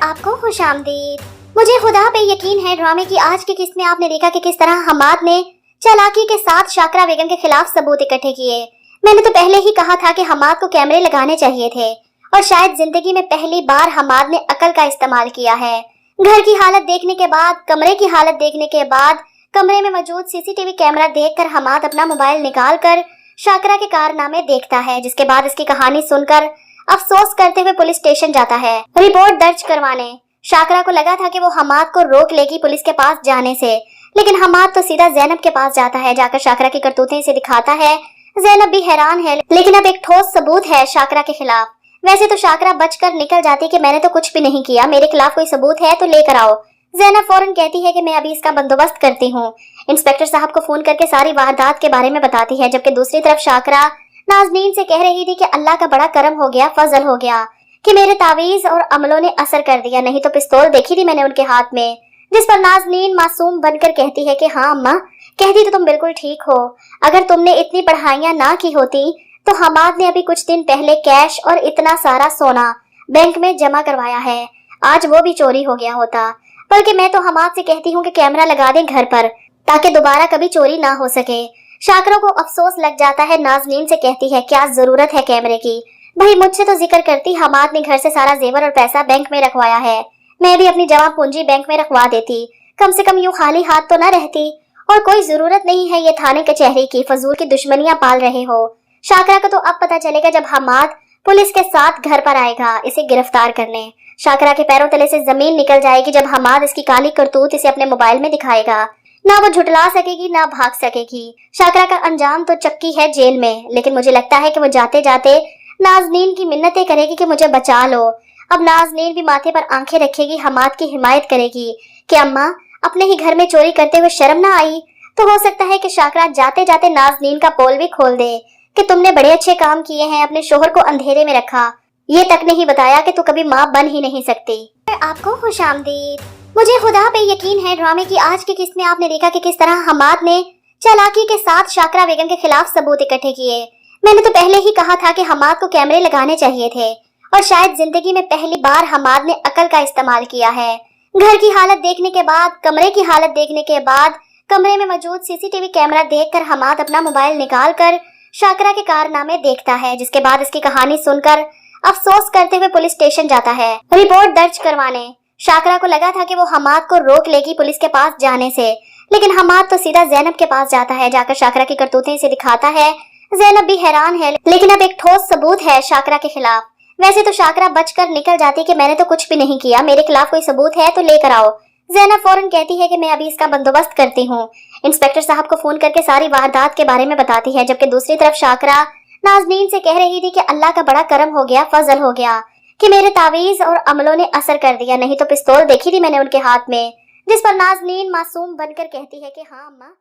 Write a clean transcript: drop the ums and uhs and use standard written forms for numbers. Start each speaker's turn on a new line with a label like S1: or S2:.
S1: आपको खुश आमदीद। मुझे खुदा पे यकीन है ड्रामे की आज की किस्त में आपने देखा कि किस तरह हमाद ने चालाकी के साथ शाकरा बेगम के खिलाफ सबूत इकट्ठे किए। मैंने तो पहले ही कहा था कि हमाद को कैमरे लगाने चाहिए थे और शायद जिंदगी में पहली बार हमाद ने अकल का इस्तेमाल किया है। घर की हालत देखने के बाद, कमरे की हालत देखने के बाद, कमरे में मौजूद सीसीटीवी कैमरा देखकर हमाद अपना मोबाइल निकाल कर शाकरा के कारनामे देखता है, जिसके बाद इसकी कहानी सुनकर अफसोस करते हुए पुलिस स्टेशन जाता है रिपोर्ट दर्ज करवाने। शाकरा को लगा था कि वो हमाद को रोक लेगी पुलिस के पास जाने से, लेकिन हमाद तो सीधा ज़ैनब के पास जाता है। जाकर शाकरा की करतूतें इसे दिखाता है। ज़ैनब भी हैरान है, लेकिन अब एक ठोस सबूत है शाकरा के खिलाफ। वैसे तो शाकरा बचकर निकल जाती कि मैंने तो कुछ भी नहीं किया, मेरे खिलाफ कोई सबूत है तो लेकर आओ। ज़ैनब फौरन कहती है कि मैं अभी इसका बंदोबस्त करती हूँ। इंस्पेक्टर साहब को फोन करके सारी वारदात के बारे में बताती है, जबकि दूसरी तरफ शाकरा नाज़नीन से कह रही थी कि अल्लाह का बड़ा करम हो गया, फजल हो गया कि मेरे तावीज और अमलों ने असर कर दिया, नहीं तो पिस्तौल देखी थी मैंने उनके हाथ में। जिस पर नाज़नीन मासूम बनकर कहती है कि हाँ अम्मा, कहती तो तुम बिल्कुल ठीक हो। अगर तुमने इतनी पढ़ाइयाँ ना की होती तो हमाद ने अभी कुछ दिन पहले कैश और इतना सारा सोना बैंक में जमा करवाया है, आज वो भी चोरी हो गया होता। बल्कि मैं तो हमाद से कहती हूँ कि कैमरा लगा दें घर पर, ताकि दोबारा कभी चोरी ना हो सके। शाकरा को अफसोस लग जाता है। नाज़नीन से कहती है क्या जरूरत है कैमरे की, भाई मुझसे तो जिक्र करती हमाद ने घर से सारा जेवर और पैसा बैंक में रखवाया है, मैं भी अपनी जमा पूंजी बैंक में रखवा देती, कम से कम यूं खाली हाथ तो न रहती। और कोई जरूरत नहीं है ये थाने कचहरी की, फजूल की दुश्मनियां पाल रहे हो। शाकरा को तो अब पता चलेगा जब हमाद पुलिस के साथ घर पर आएगा इसे गिरफ्तार करने। शाकरा के पैरों तले से जमीन निकल जाएगी जब हमाद इसकी काली करतूत इसे अपने मोबाइल में दिखाएगा। ना वो झुटला सकेगी ना भाग सकेगी। शाकरा का अंजाम तो चक्की है जेल में, लेकिन मुझे लगता है कि वो जाते जाते नाज़नीन की मिन्नतें करेगी कि मुझे बचा लो। अब नाज़नीन भी माथे पर आंखें रखेगी, हमाद की हिमायत करेगी कि अम्मा अपने ही घर में चोरी करते हुए शर्म ना आई। तो हो सकता है कि शाकरा जाते जाते नाज़नीन का पोल भी खोल दे कि तुमने बड़े अच्छे काम किए हैं, अपने शोहर को अंधेरे में रखा, ये तक नहीं बताया कि तू कभी माँ बन ही नहीं सकती। आपको खुश आमदीद। मुझे खुदा पे यकीन है ड्रामे की आज की किस्त में आपने देखा कि किस तरह हमाद ने चालाकी के साथ शाकरा बेगम के खिलाफ सबूत इकट्ठे किए। मैंने तो पहले ही कहा था कि हमाद को कैमरे लगाने चाहिए थे और शायद जिंदगी में पहली बार हमाद ने अकल का इस्तेमाल किया है। घर की हालत देखने के बाद, कमरे की हालत देखने के बाद, कमरे में मौजूद सीसीटीवी कैमरा देखकर हमाद अपना मोबाइल निकाल कर शाकरा के कारनामे देखता है, जिसके बाद इसकी कहानी सुनकर अफसोस करते हुए पुलिस स्टेशन जाता है रिपोर्ट दर्ज करवाने। शाकरा को लगा था कि वो हमाद को रोक लेगी पुलिस के पास जाने से, लेकिन हमाद तो सीधा ज़ैनब के पास जाता है। जाकर शाकरा की करतूतें इसे दिखाता है। ज़ैनब भी हैरान है, लेकिन अब एक ठोस सबूत है शाकरा के खिलाफ। वैसे तो शाकरा बचकर निकल जाती कि मैंने तो कुछ भी नहीं किया, मेरे खिलाफ कोई सबूत है तो लेकर आओ। ज़ैनब फौरन कहती है कि मैं अभी इसका बंदोबस्त करती हूँ। इंस्पेक्टर साहब को फोन करके सारी वारदात के बारे में बताती है, जबकि दूसरी तरफ शाकरा नाज़नीन से कह रही थी कि अल्लाह का बड़ा करम हो गया, फजल हो गया कि मेरे तावीज और अमलों ने असर कर दिया, नहीं तो पिस्तौल देखी थी मैंने उनके हाथ में। जिस पर नाज़नीन मासूम बनकर कहती है कि हाँ अम्मा।